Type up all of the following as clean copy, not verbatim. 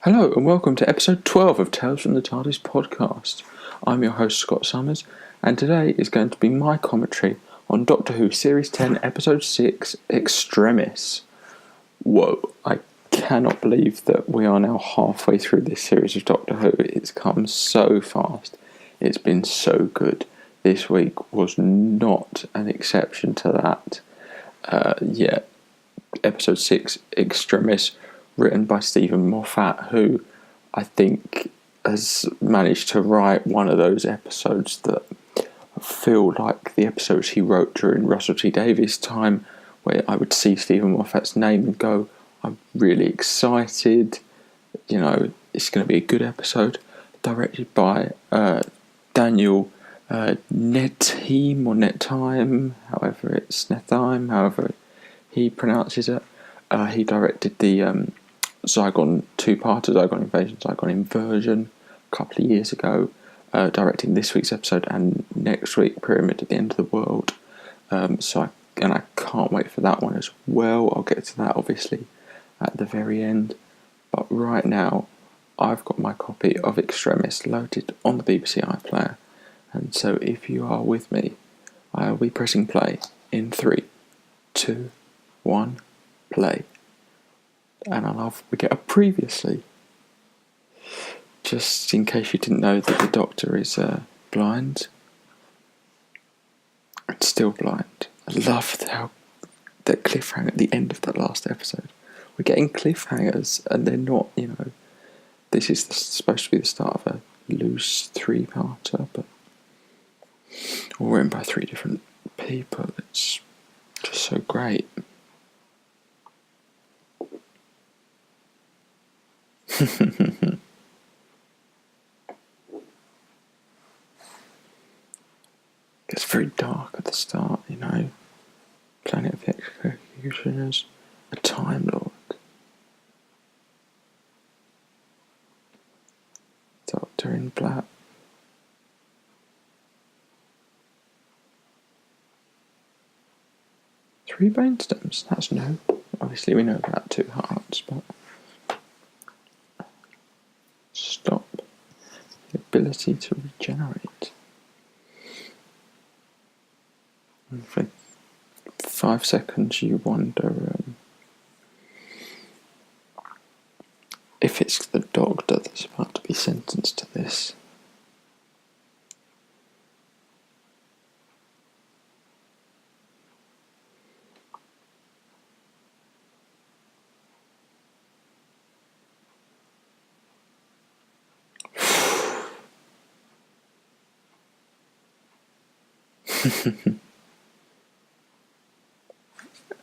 Hello and welcome to episode 12 of Tales from the TARDIS Podcast. I'm your host Scott Summers, and today is going to be my commentary on Doctor Who Series 10 Episode 6, Extremis. Whoa, I cannot believe that we are now halfway through this series of Doctor Who. It's come so fast. It's been so good. This week was not an exception to that. Episode 6, Extremis, written by Stephen Moffat, who I think has managed to write one of those episodes that feel like the episodes he wrote during Russell T Davies' time, where I would see Stephen Moffat's name and go, I'm really excited, it's going to be a good episode. Directed by Daniel Netime, or Netime, however he pronounces it. He directed the Zygon two-parter, Zygon Invasion, Zygon Inversion, a couple of years ago, directing this week's episode and next week, Pyramid at the End of the World. I can't wait for that one as well. I'll get to that obviously at the very end. But right now, I've got my copy of Extremis loaded on the BBC iPlayer. And so if you are with me, I'll be pressing play in 3, 2, 1, play. And we get a previously, just in case you didn't know that the Doctor is blind. It's still blind. I loved how that cliffhanger at the end of that last episode. We're getting cliffhangers, and they're not. This is supposed to be the start of a loose 3-parter, but all written by 3 different people. It's just so great. It's very dark at the start, Planet of Executioners, a Time Lord. Doctor in black. Three brainstems, that's new. Obviously we know about 2 hearts, but stop. The ability to regenerate. And for 5 seconds you wonder if it's the Doctor that's about to be sentenced to this.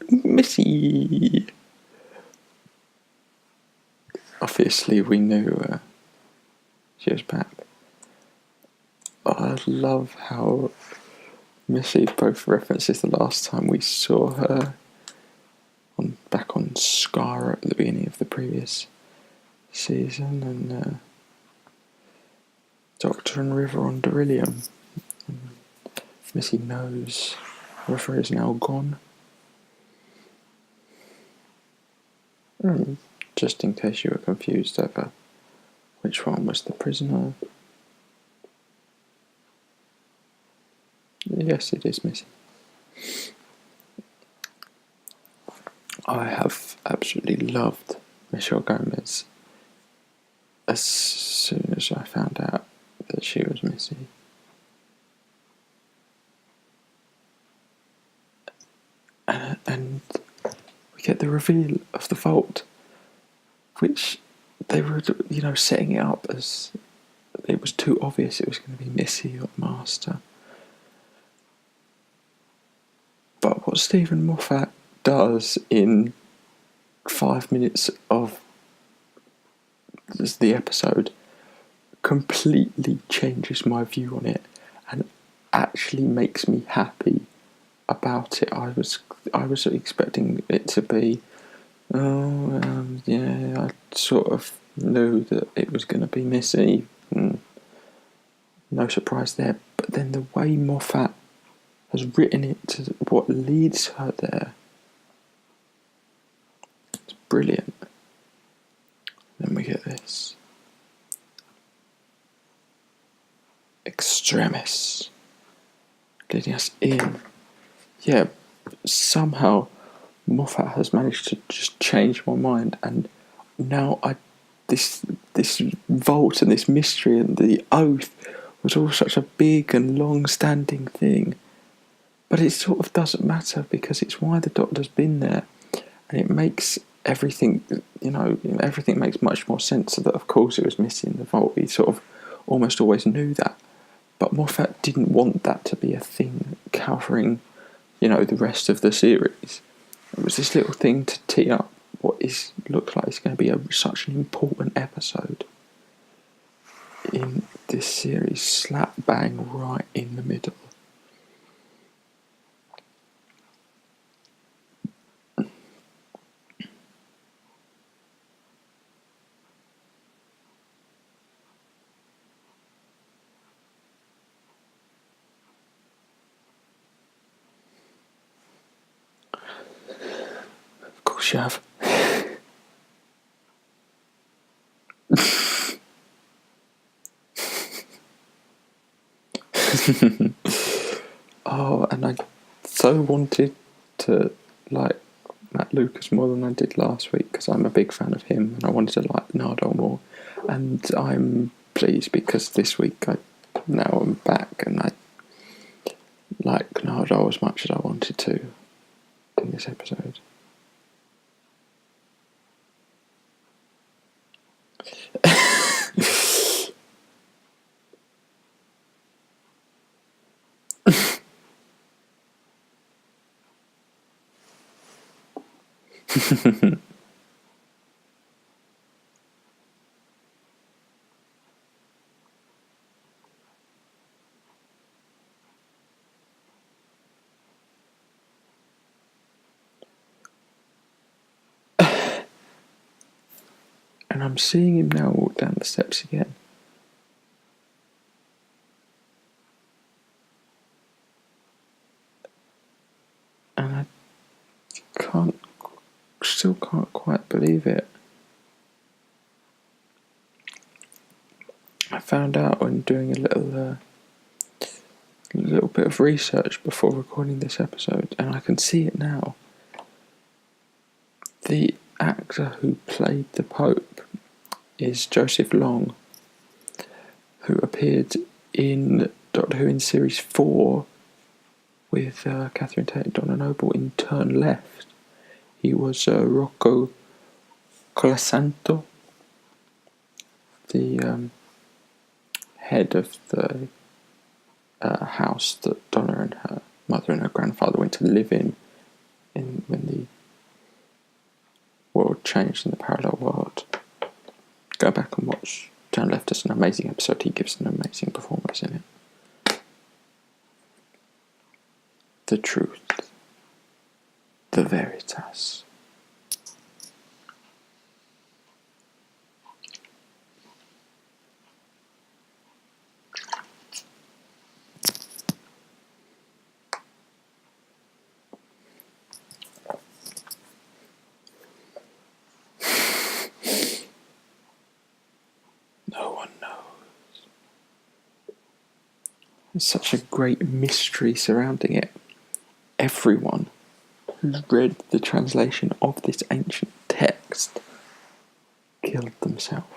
Missy! Obviously we knew she was back. I love how Missy both references the last time we saw her back on Skara at the beginning of the previous season, and Doctor and River on Beryllium. And Missy knows River is now gone. Just in case you were confused over which one was the prisoner. Yes, it is Missy. I have absolutely loved Michelle Gomez as soon as I found out that she was Missy. And we get the reveal of the vault, which they were, setting it up as it was too obvious it was going to be Missy or Master. But what Stephen Moffat does in 5 minutes of the episode completely changes my view on it and actually makes me happy about it. I was expecting it to be, I sort of knew that it was going to be Missy. No surprise there. But then the way Moffat has written it to what leads her there, it's brilliant. Then we get this. Extremis. Leading us in. Yeah, somehow Moffat has managed to just change my mind, and now this vault and this mystery and the oath was all such a big and long-standing thing, but it sort of doesn't matter because it's why the Doctor's been there, and it makes everything, everything makes much more sense. So that of course it was missing the vault. We sort of almost always knew that, but Moffat didn't want that to be a thing covering, the rest of the series. It was this little thing to tee up what looks like it's going to be such an important episode in this series, slap bang right in the middle. Of course you have. Oh, and I so wanted to like Matt Lucas more than I did last week because I'm a big fan of him and I wanted to like Nardo more, and I'm pleased because this week now I'm back and I like Nardo as much as I wanted to in this episode. And I'm seeing him now walk down the steps again. And I still can't quite believe it. I found out when doing a little bit of research before recording this episode, and I can see it now. The actor who played the Pope is Joseph Long, who appeared in Doctor Who in Series 4 with Catherine Tate and Donna Noble in Turn Left. He was Rocco Colasanto, the head of the house that Donna and her mother and her grandfather went to live in when the world changed in the parallel world. Go back and watch Turn Left. It's an amazing episode. He gives an amazing performance in it. The truth. The veritas. No one knows. There's such a great mystery surrounding it. Everyone who's read the translation of this ancient text killed themselves.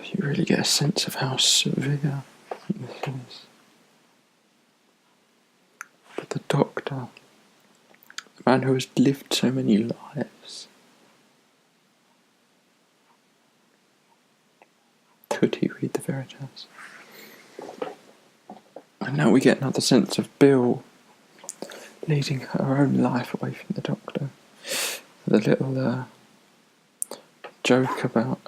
You really get a sense of how severe this is. But the Doctor, the man who has lived so many lives, could he read the Veritas? And now we get another sense of Bill leading her own life away from the Doctor. The little joke about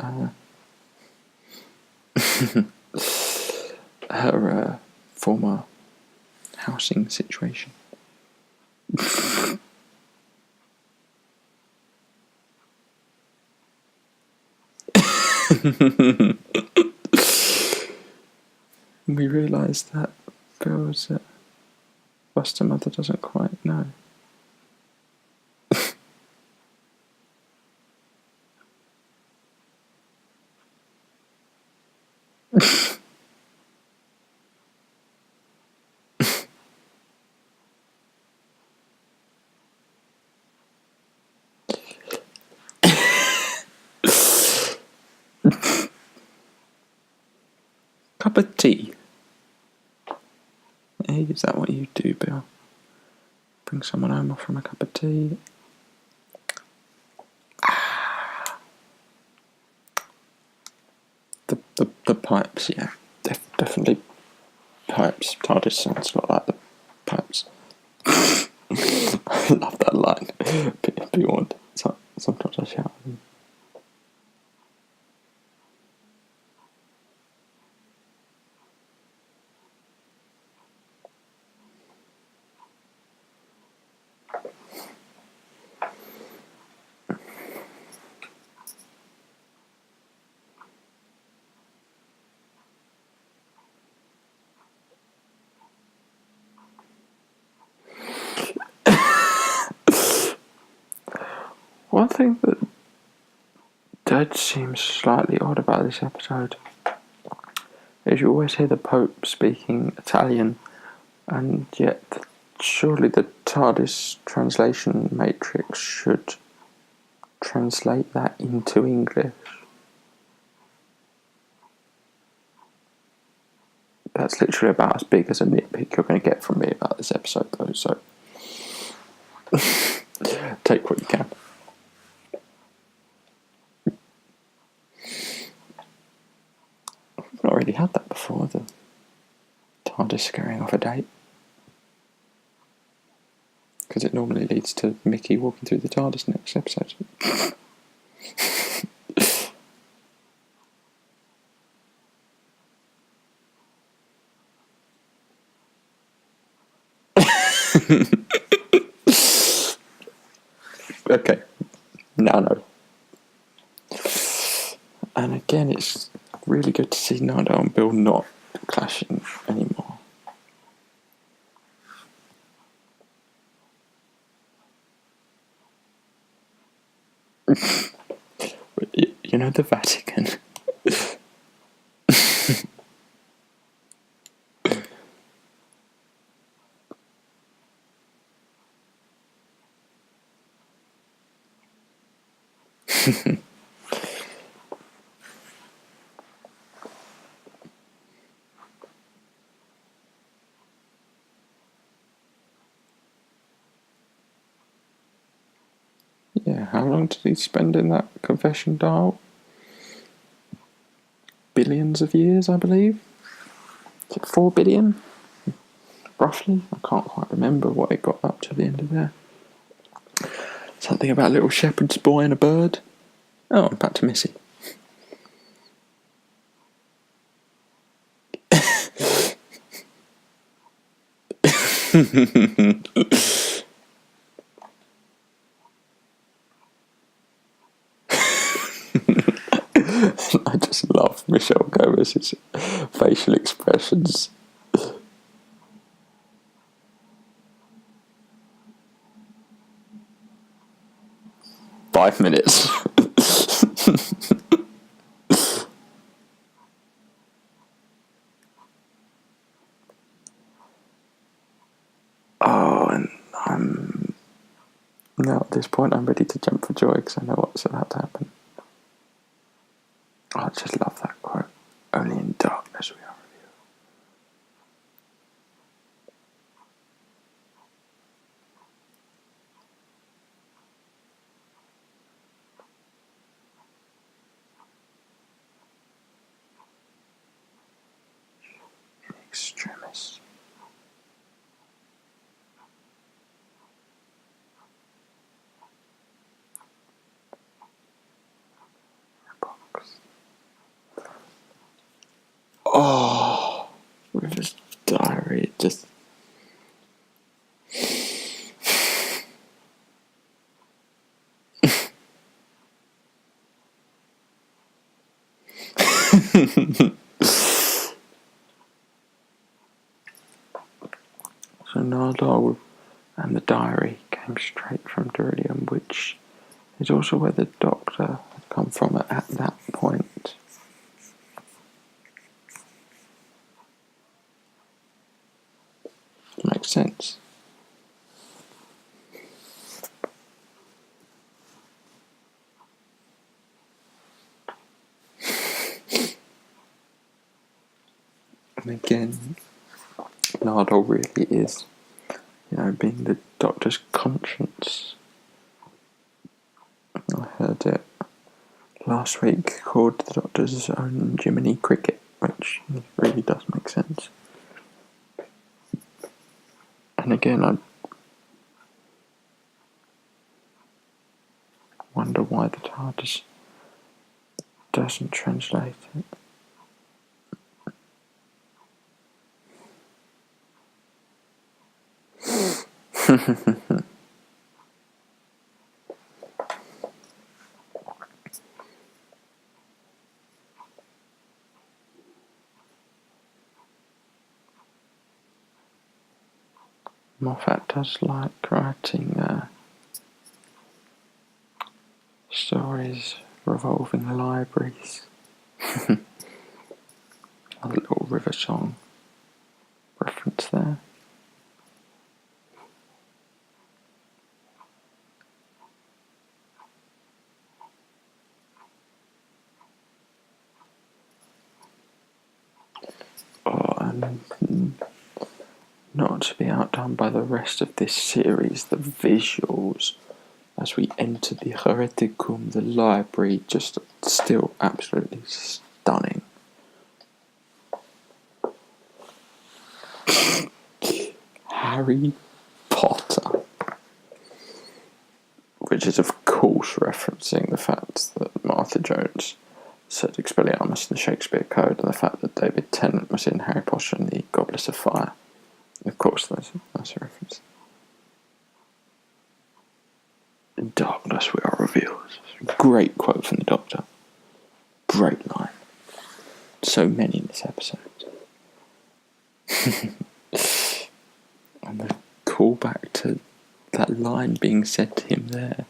her former housing situation. We realise that girl's foster mother doesn't quite know. Cup of tea. Hey, is that what you do, Bill? Bring someone home from a cup of tea. The pipes, yeah. Definitely pipes. TARDIS sounds a lot like the pipes. I love that line. Beyond. Sometimes I shout. One thing that did seem slightly odd about this episode is you always hear the Pope speaking Italian, and yet surely the TARDIS translation matrix should translate that into English. That's literally about as big as a nitpick you're going to get from me about this episode, though, so take what you can. I've not really had that before, the TARDIS scaring off a date. Because it normally leads to Mickey walking through the TARDIS next episode. Okay, now no. And again, it's really good to see Nada and Bill not clashing anymore. You know, the Vatican. Yeah, how long did he spend in that confession dial? Billions of years, I believe. Is it 4 billion? Roughly? I can't quite remember what it got up to the end of there. Something about a little shepherd's boy and a bird. Oh, back to Missy. I just love Michelle Gomez's facial expressions. "5 minutes." Oh, and now at this point I'm ready to jump for joy because I know what's about to happen. Oh, I just love that quote. "Only in darkness we are revealed." In extremis. River's diary, just... So Nardole and the diary came straight from Beryllium, which is also where the Doctor had come from at that point. Makes sense. And again, Nardole really is, being the Doctor's conscience. I heard it last week called the Doctor's own Jiminy Cricket, which really does make sense. And again, I wonder why the TARDIS doesn't translate it. Moffat does like writing stories revolving libraries. A little River Song reference there. And not to be outdone by the rest of this series, the visuals as we enter the Hereticum, the library, just still absolutely stunning. Harry Potter, which is of course referencing the fact that Martha Jones said Expelliarmus in the Shakespeare Code, and the fact that David Tennant was in Harry Potter and the Goblet of Fire. Of course, that's a reference. In darkness we are revealed. Great quote from the Doctor. Great line. So many in this episode. And the callback to that line being said to him there.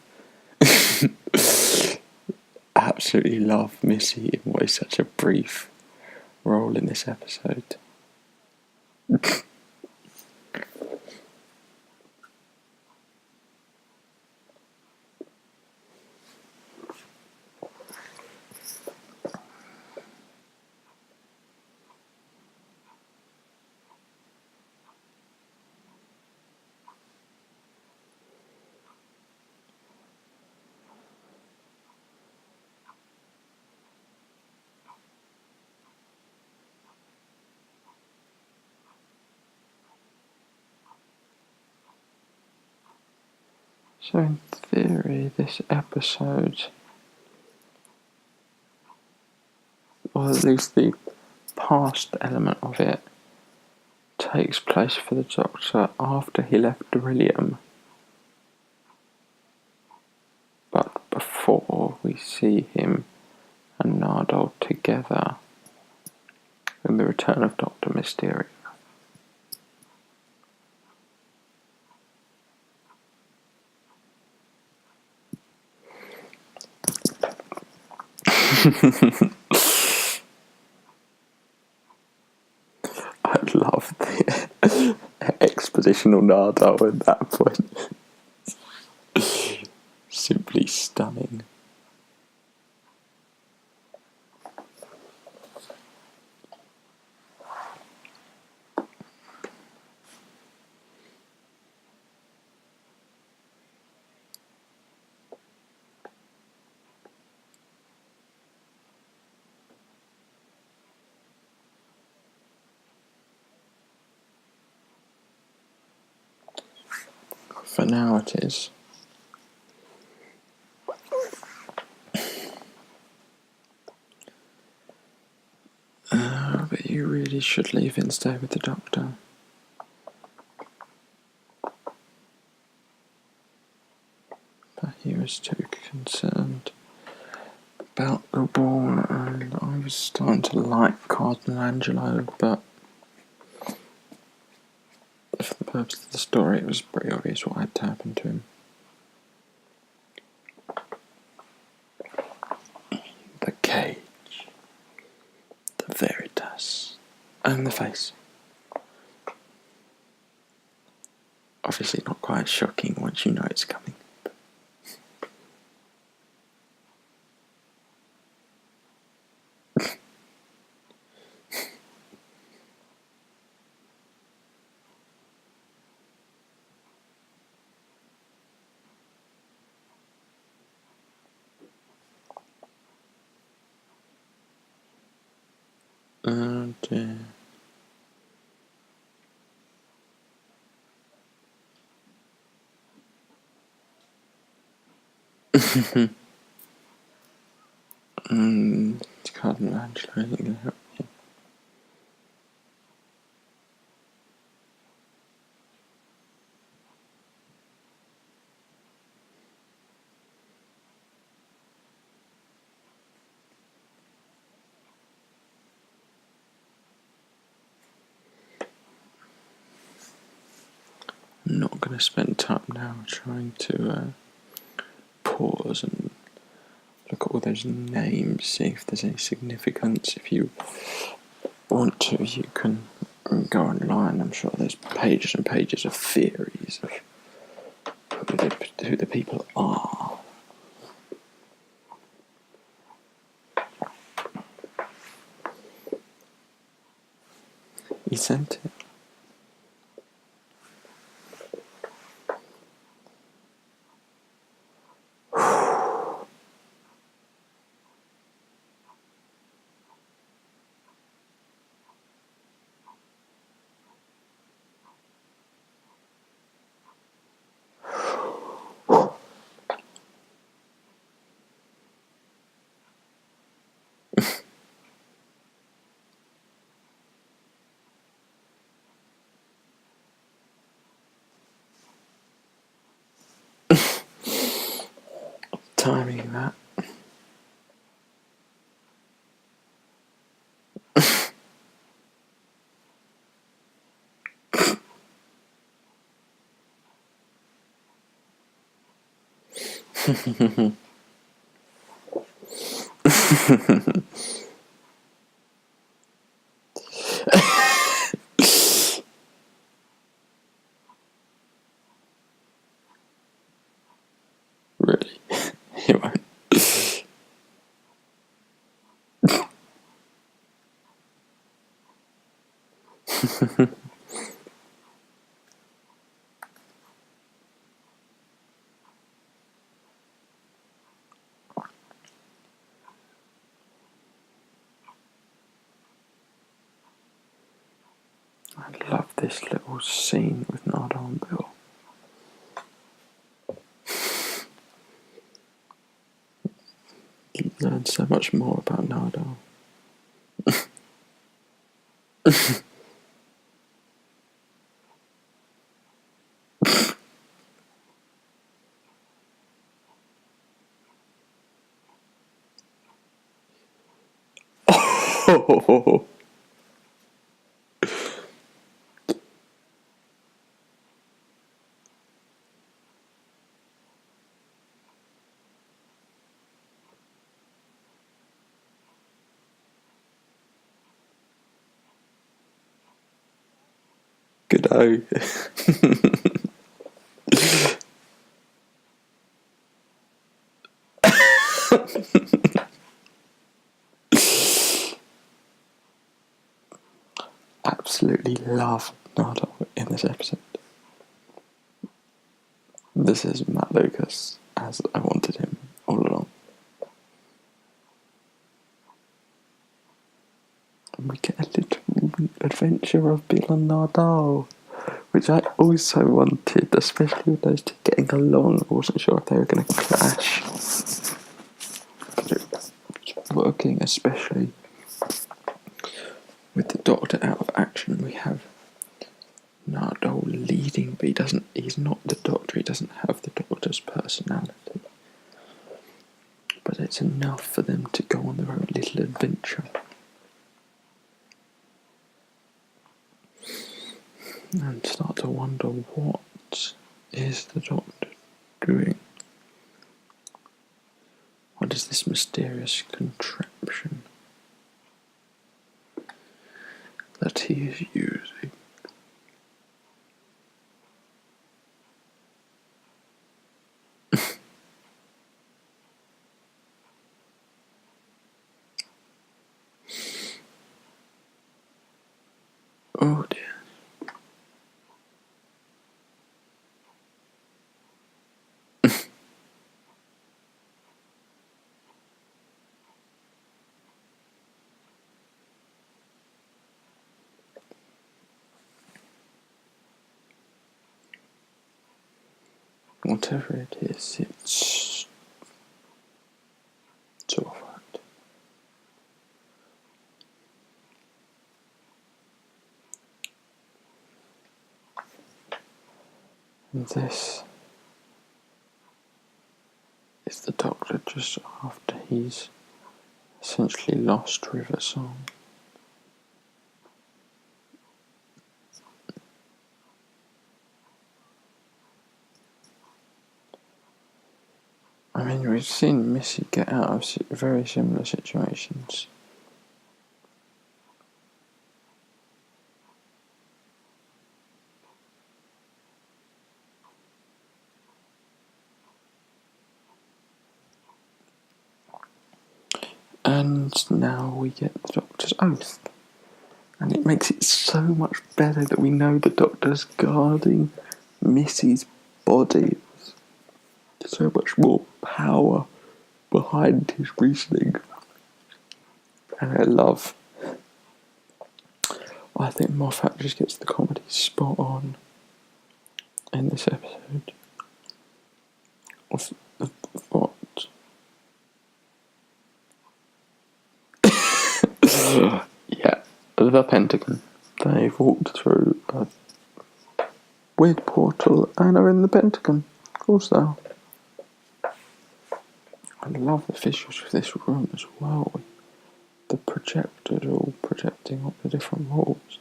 Absolutely love Missy in what is such a brief role in this episode. So in theory, this episode, or at least the past element of it, takes place for the Doctor after he left Beryllium, but before we see him and Nardole together in the return of Dr. Mysterio. I love the expositional Nardole at that point. Simply stunning. For now it is. But you really he should leave and stay with the Doctor. But he was too concerned about the war, and I was starting to like Cardinal Angelo, but for the purpose of the story, it was pretty obvious what had to happen to him. The cage, the Veritas, and the face. Obviously not quite shocking once you know it's coming. Oh dear. Cardinal Angelo isn't going to help you. I'm not going to spend time now trying to pause and look at all those names, see if there's any significance. If you want to, you can go online. I'm sure there's pages and pages of theories of who the people are. He sent it. Timing that. Really? He won't. I love this little scene with Nardo and Bill. You learn so much more about Nardo. Oh. Good-o. Absolutely love Nardo in this episode. This is Matt Lucas as I wanted him all along. And we get a little adventure of Bill and Nardo, which I also wanted, especially with those two getting along. I wasn't sure if they were going to clash. But it was working, especially With the Doctor out of action, we have Nardole leading, but he's not the Doctor, he doesn't have the Doctor's personality. But it's enough for them to go on their own little adventure. And start to wonder, what is the Doctor doing? What is this mysterious contraption that he is using? Oh dear. Whatever it is, it's alright. And this is the Doctor just after he's essentially lost River Song. I mean, we've seen Missy get out of very similar situations. And now we get the Doctor's oath. And it makes it so much better that we know the Doctor's guarding Missy's body. There's so much more power behind his reasoning. And I think Moffat just gets the comedy spot on in this episode. Of what? Yeah, the Pentagon. They've walked through a weird portal and are in the Pentagon. Of course they are. I love the visuals of this room as well. The projectors all projecting up the different worlds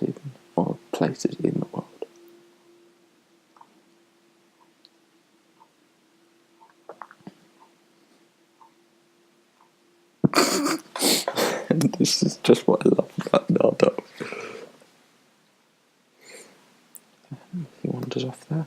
even, or places in the world. And this is just what I love about Nardo. He wanders off there.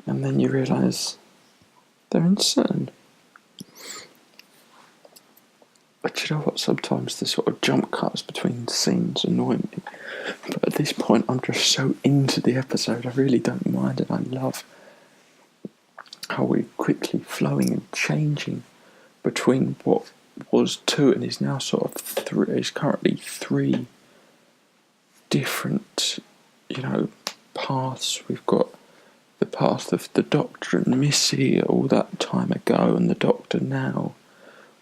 And then you realise they're insane. But you know what, sometimes the sort of jump cuts between scenes annoy me. But at this point I'm just so into the episode, I really don't mind it. I love how we're quickly flowing and changing between what was two and is now sort of three, is currently three different, paths. We've got the path of the Doctor and Missy all that time ago, and the Doctor now,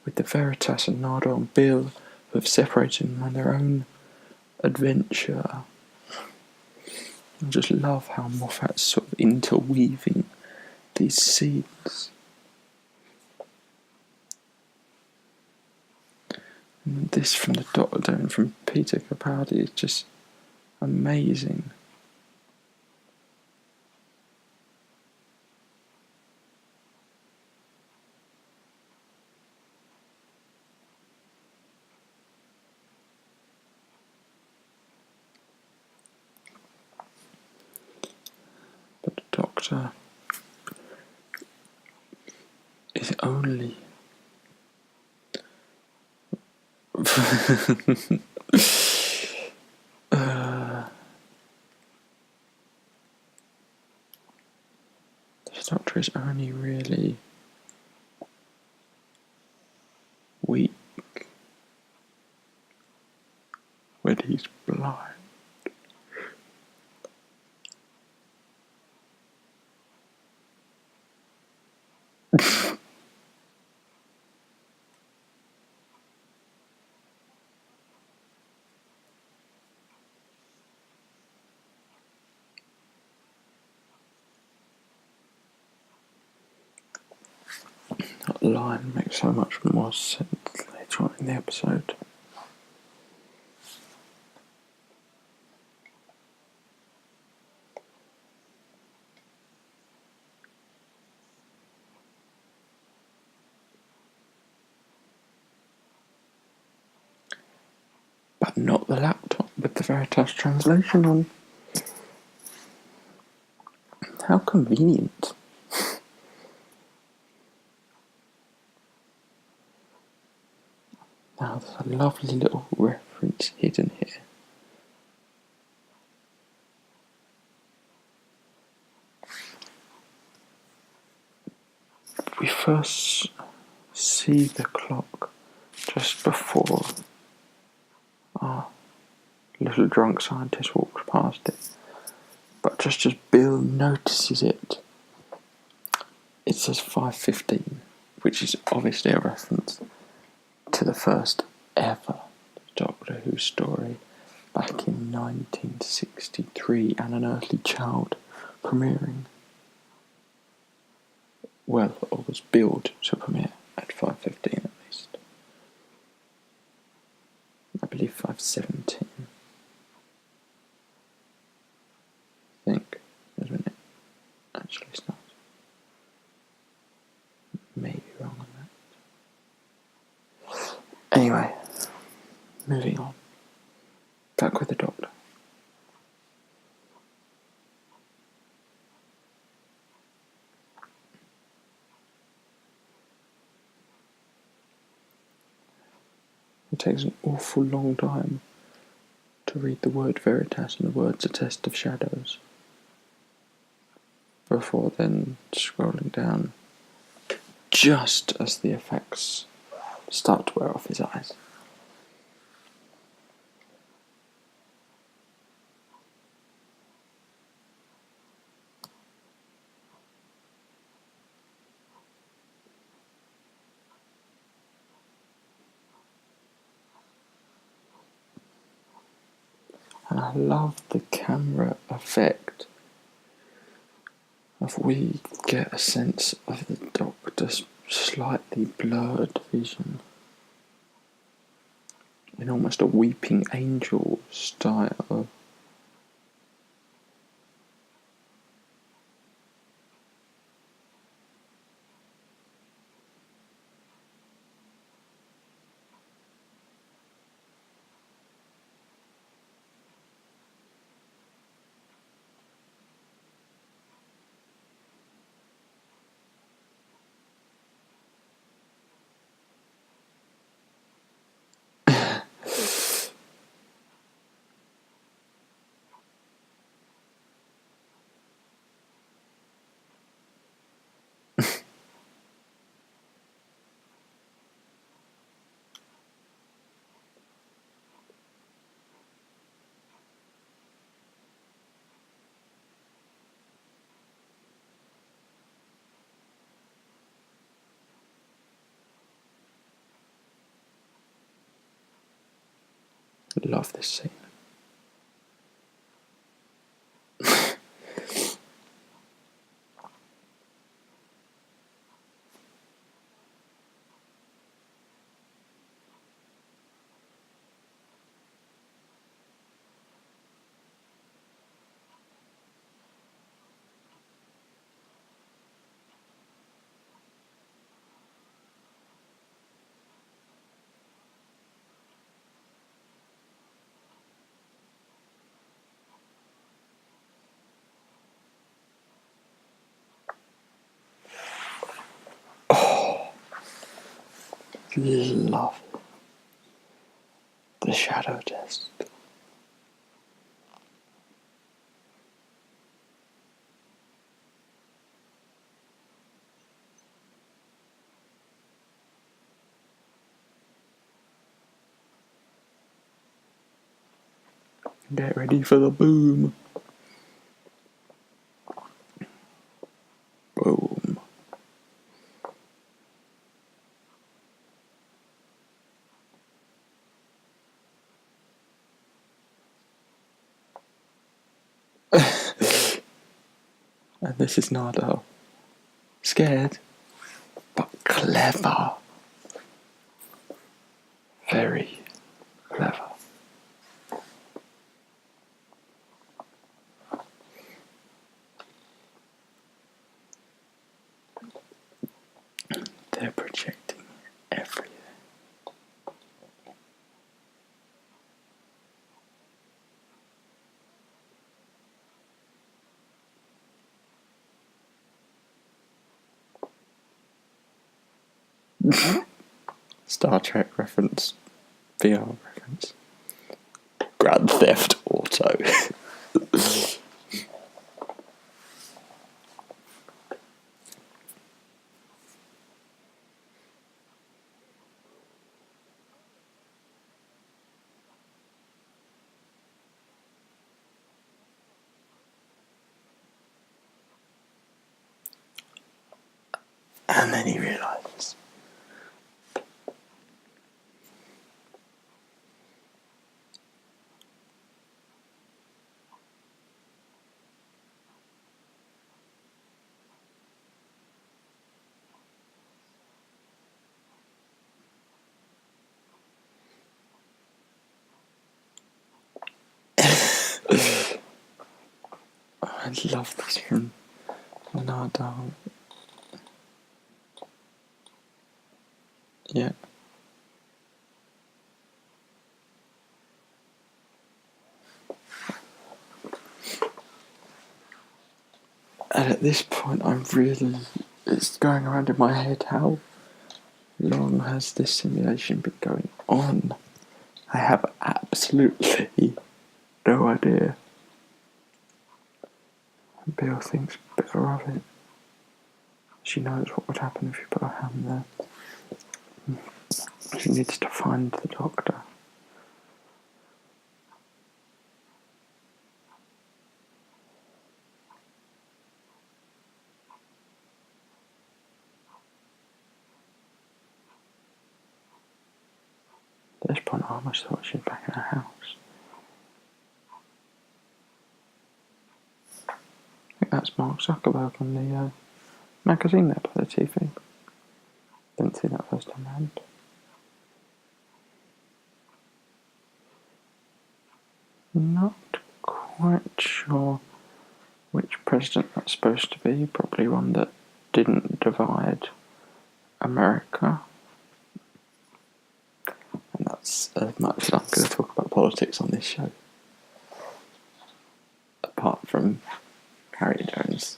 with the Veritas and Nardo and Bill, who have separated on their own adventure. I just love how Moffat's sort of interweaving these scenes. And this from the Doctor and from Peter Capaldi is just amazing. But the Doctor is only is only really weak when he's blind. That line makes so much more sense later on in the episode. But not the laptop with the Veritas translation on. How convenient. Now there's a lovely little reference hidden here. We first see the clock just before our little drunk scientist walks past it. But just as Bill notices it, it says 5:15, which is obviously a reference to the first ever Doctor Who story back in 1963, and An Earthly Child premiering. Well, or was billed to premiere at 5:15 at least. I believe 5:17. I think is when it actually starts. Maybe wrong on that. Anyway, moving on. Back with the Doctor. It takes an awful long time to read the word Veritas and the words A Test of Shadows before then scrolling down just as the effects start to wear off his eyes. And I love the camera effect of we get a sense of the Doctor's slightly blurred vision in almost a weeping angel style. Love this scene. Love the shadow test. Get ready for the boom. Boom. And this is Nardal. Scared, but clever. Very clever. They're projecting everything. Star Trek reference. VR reference. Grand Theft Auto. And then he realises. I love this from Nardal. Yeah. And at this point, it's going around in my head, how long has this simulation been going on? I have absolutely no idea. Bill thinks better of it. She knows what would happen if you put her hand there. She needs to find the doctor. At this point, I almost thought she was back in her house. I think that's Mark Zuckerberg on the magazine there by the TV. Didn't see that first time round. Not quite sure which president that's supposed to be. Probably one that didn't divide America. And that's as much as I'm going to talk about politics on this show. Apart from Harry Jones.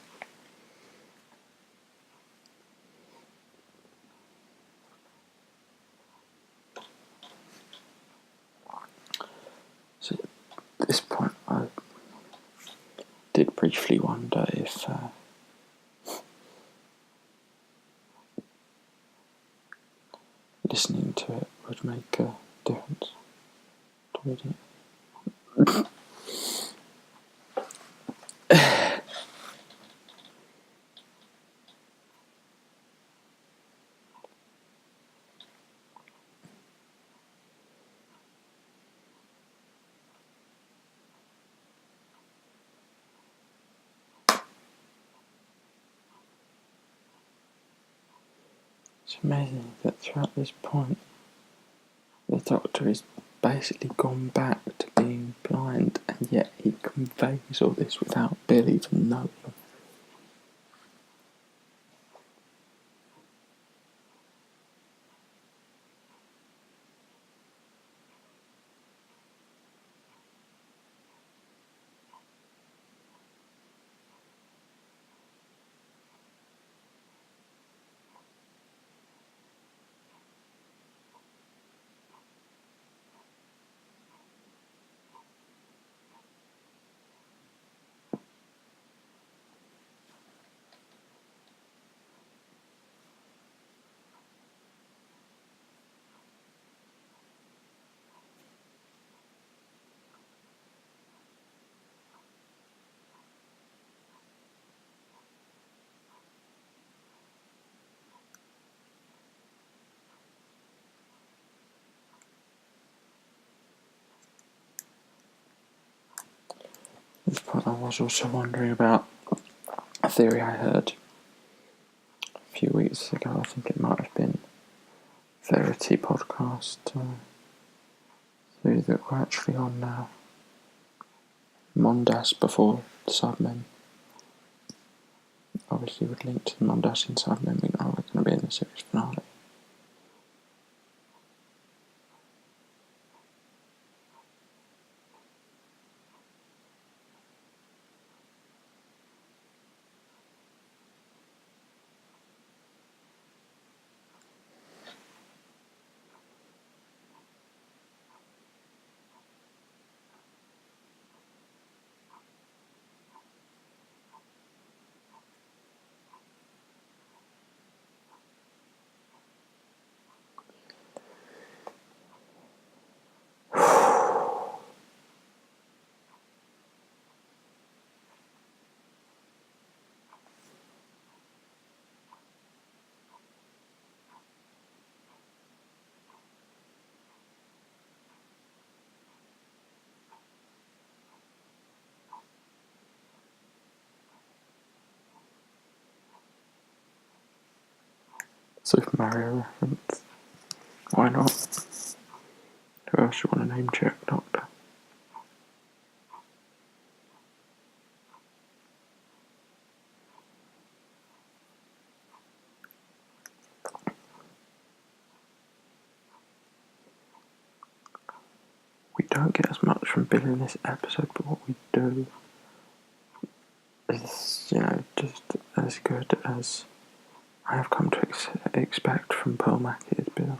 So at this point, I did briefly wonder if listening to it would make a difference to reading it. It's amazing that throughout this point, the Doctor has basically gone back to being blind, and yet he conveys all this without Bill even knowing. But I was also wondering about a theory I heard a few weeks ago. I think it might have been Verity Podcast, theory that we're actually on Mondas before the Cybermen. Obviously, would link to the Mondas in Cybermen. We know we're going to be in the series finale. Super Mario reference. Why not? Who else you want to name check, Doctor? We don't get as much from Bill in this episode, but what we do is, just as good as I have come to expect from Pearl Mackey's Bill.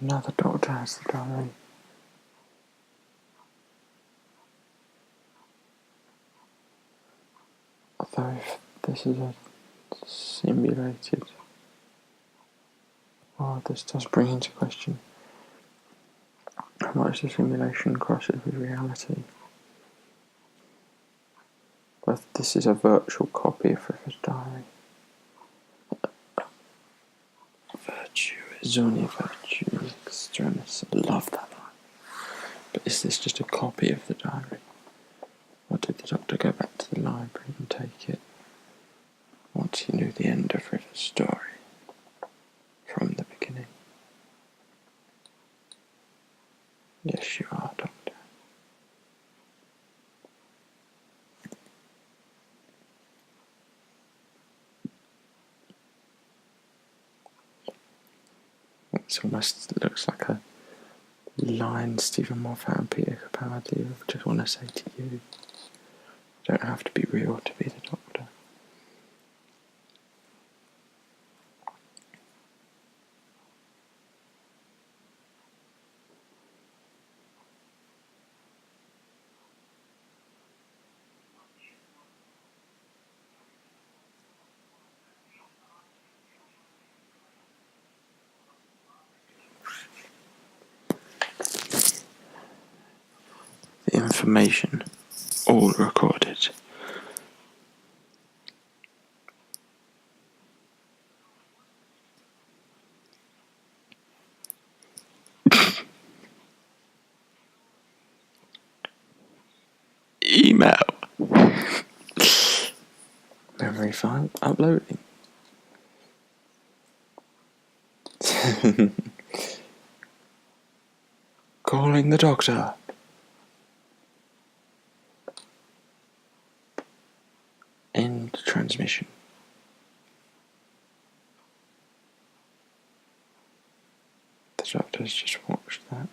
Now the Doctor has the diary. Although if this is a simulated... Well, this does bring into question how much the simulation crosses with reality. But this is a virtual copy of River's diary. Virtue is only virtue, Extremis. I love that line. But is this just a copy of the diary? Or did the Doctor go back to the library and take it once he knew the end of River's story from the beginning? Yes, you are, Doctor. It almost looks like a line Stephen Moffat and Peter Capaldi just want to say to you. You don't have to be real to be the Doctor. The information, all recorded. Email. Memory file uploading. Calling the doctor. End transmission. The doctor's just watched that.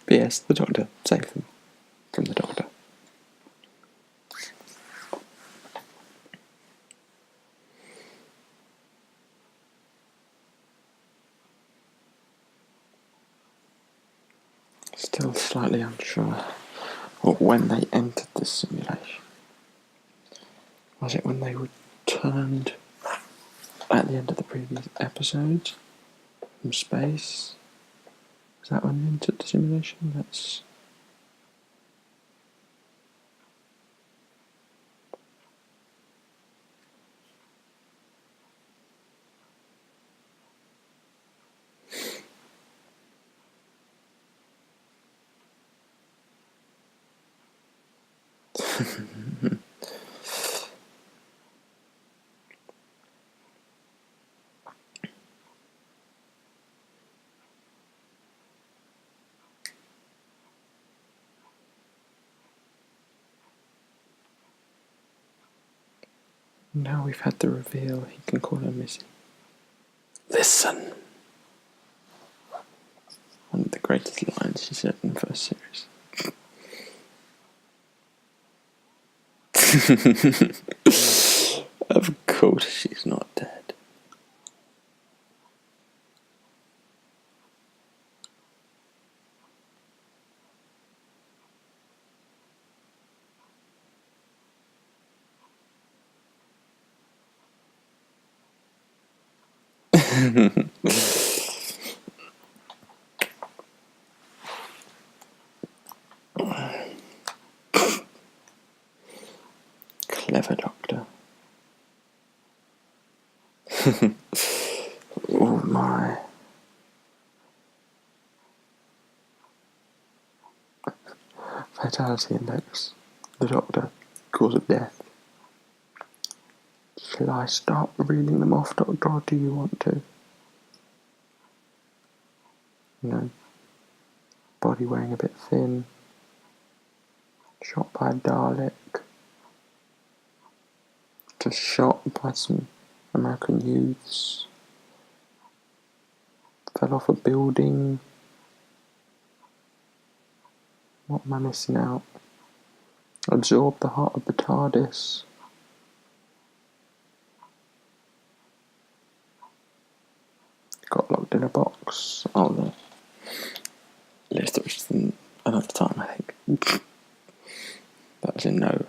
P.S. The doctor. Save them from the doctor. Still slightly unsure of when they entered the simulation. Was it when they returned at the end of the previous episode from space? Was that when they entered the simulation? That's... Now we've had the reveal, he can call her Missy. Listen! One of the greatest lines she said in the first series. Of course she's not dead. Clever doctor. Oh my. Fatality index. The doctor. Cause of death. Shall I start reading them off, doctor, or do you want to? No. Body weighing a bit thin. Shot by a Dalek. Just shot by some American youths. Fell off a building. What am I missing out? Absorbed the heart of the TARDIS. Got locked in a box. Oh, the list that was from another time, I think. That was in no.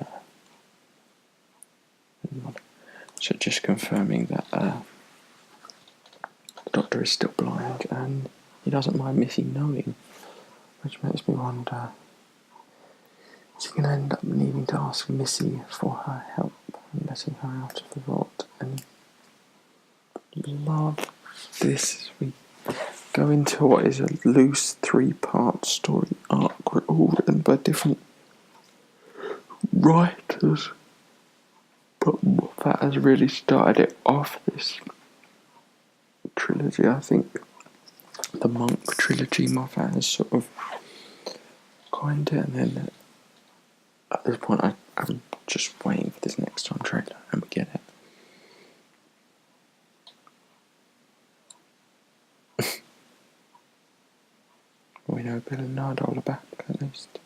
So just confirming that the doctor is still blind and he doesn't mind Missy knowing, which makes me wonder, is he going to end up needing to ask Missy for her help and letting her out of the vault? And love this. We go into what is a loose 3-part story arc, all written by different writers. But that has really started it off, this trilogy. I think the Monk trilogy, Moffat has sort of coined it, and then at this point I'm just waiting for this next time trailer and we get it. We know Bill and Nardole are back, at least.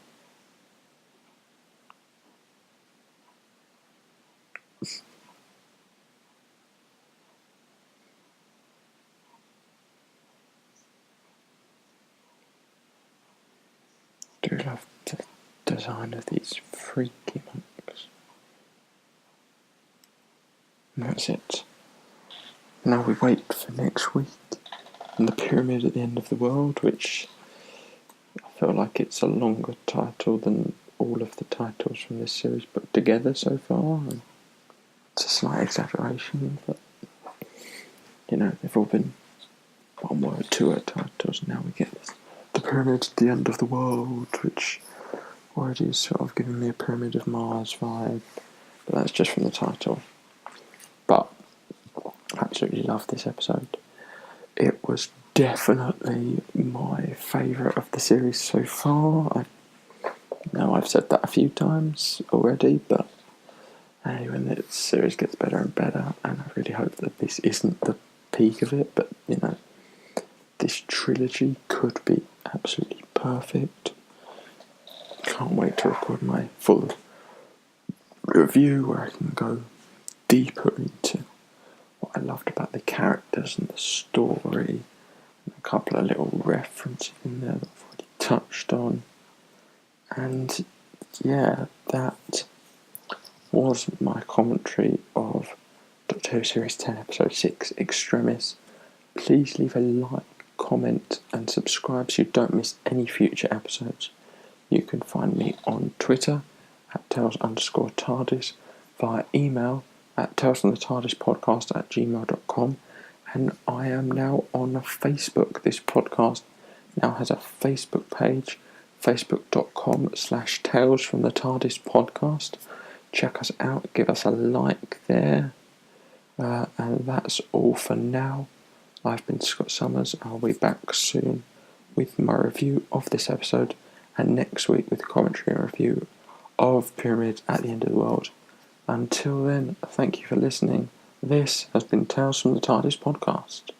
Do love the design of these freaky monks. And that's it. Now we wait for next week and the pyramid at the end of the world, which I feel like it's a longer title than all of the titles from this series put together so far. And it's a slight exaggeration, but you know, they've all been one word, 2 word titles, and now we get this. The pyramid at the end of the world, which already sort of giving me a Pyramid of Mars vibe, but that's just from the title. But absolutely love this episode. It was definitely my favourite of the series so far. I know I've said that a few times already, but anyway, the series gets better and better, and I really hope that this isn't the peak of it, but this trilogy could be absolutely perfect. Can't wait to record my full review where I can go deeper into what I loved about the characters and the story, and a couple of little references in there that I've already touched on. And yeah, that was my commentary of Doctor Who Series 10 Episode 6 Extremis. Please leave a like, comment and subscribe so you don't miss any future episodes. You can find me on Twitter at Tales_TARDIS, via email at talesfromthetardis@gmail.com, and I am now on Facebook. This podcast now has a Facebook page, facebook.com/talesfromthetardis podcast. Check us out, give us a like there, and that's all for now. I've been Scott Summers. I'll be back soon with my review of this episode, and next week with commentary and review of Pyramid at the End of the World. Until then, thank you for listening. This has been Tales from the TARDIS Podcast.